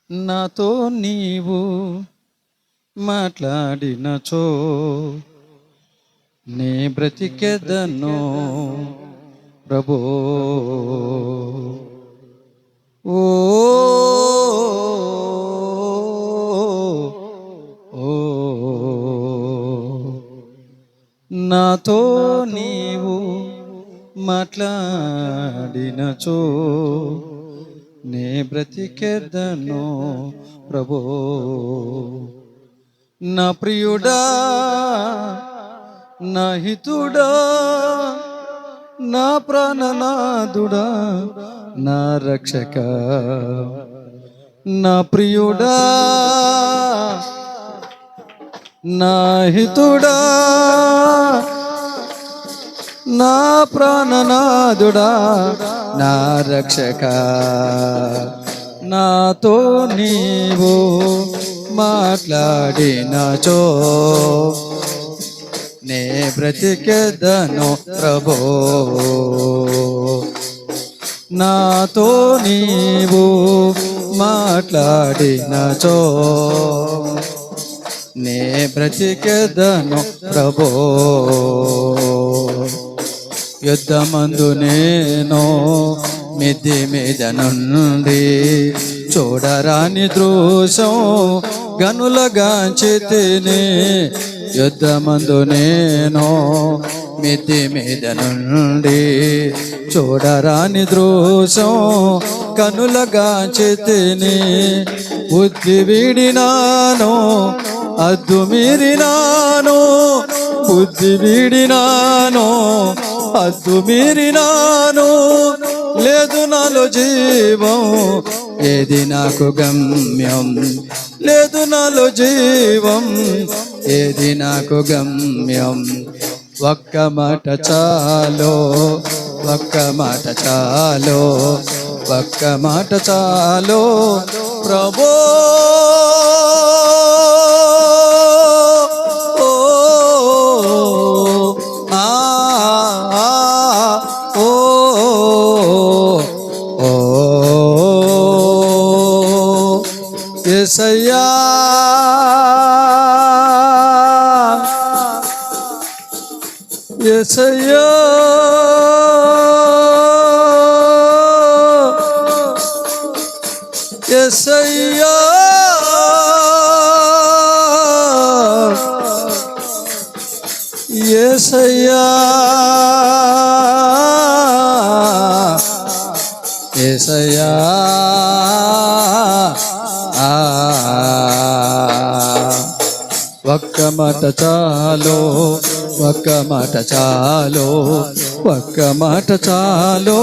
నాతో నీవు మాట్లాడినచో నే బ్రతికెదను ప్రభో. ఓ నాతో నీవు మాట్లాడినచో నే బ్రతికెదను ప్రభో. నా ప్రియుడా, నా హితుడా, నా ప్రాణనాథుడా, నా రక్షక. నా ప్రియుడా, నా హితుడా, నా ప్రాణనాథుడా, నా రక్షక. నాతో నీవు మాట్లాడినచో నే బ్రతికెదను ప్రభో. నాతో నీవు మాట్లాడినచో నే బ్రతికెదను ప్రభో. యుద్ధమందు నేను మిద్ది మీద నుండి చూడరాని దృశ్యం గనులగాంచితిని. యుద్ధమందు నేను మిద్ది మీద నుండి చూడరాని దృశ్యం కనులగాంచితిని. బుద్ధి వీడినాను, అద్దు మీరినాను, బుద్ధి వీడినాను, అద్దు మీరినాను. లేదు నాలో జీవం, ఏది నాకు గమ్యం. లేదు నాలో జీవం, ఏది నాకు గమ్యం. ఒక్క మాట చాలో, ఒక్క మాట చాలో, ఒక్క మాట చాలో ప్రభో. యేసయ్యా, యేసయ్యా, యేసయ్యా, యేసయ్యా, యేసయ్యా. ఒక్క మాట చాలో, ఒక్క మాట చాలో, ఒక్క మాట చాలో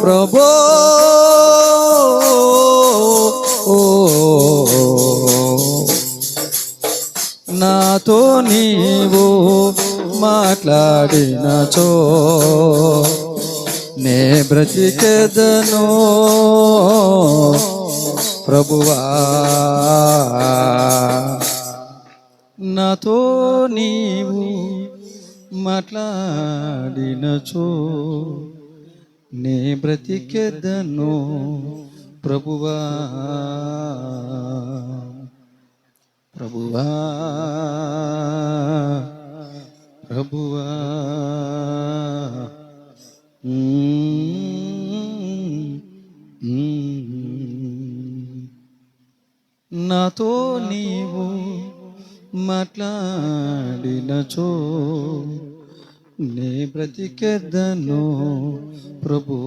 ప్రభో. నాతో నీవు మాట్లాడినచో నే బ్రతికెదను ప్రభువా. నాతో నీవు మాట్లాడినచో నే బ్రతికెదను ప్రభువా. ప్రభువా, ప్రభువా. నాతో నీవు మాట్లాడినచో నే బ్రతికెదను ప్రభో.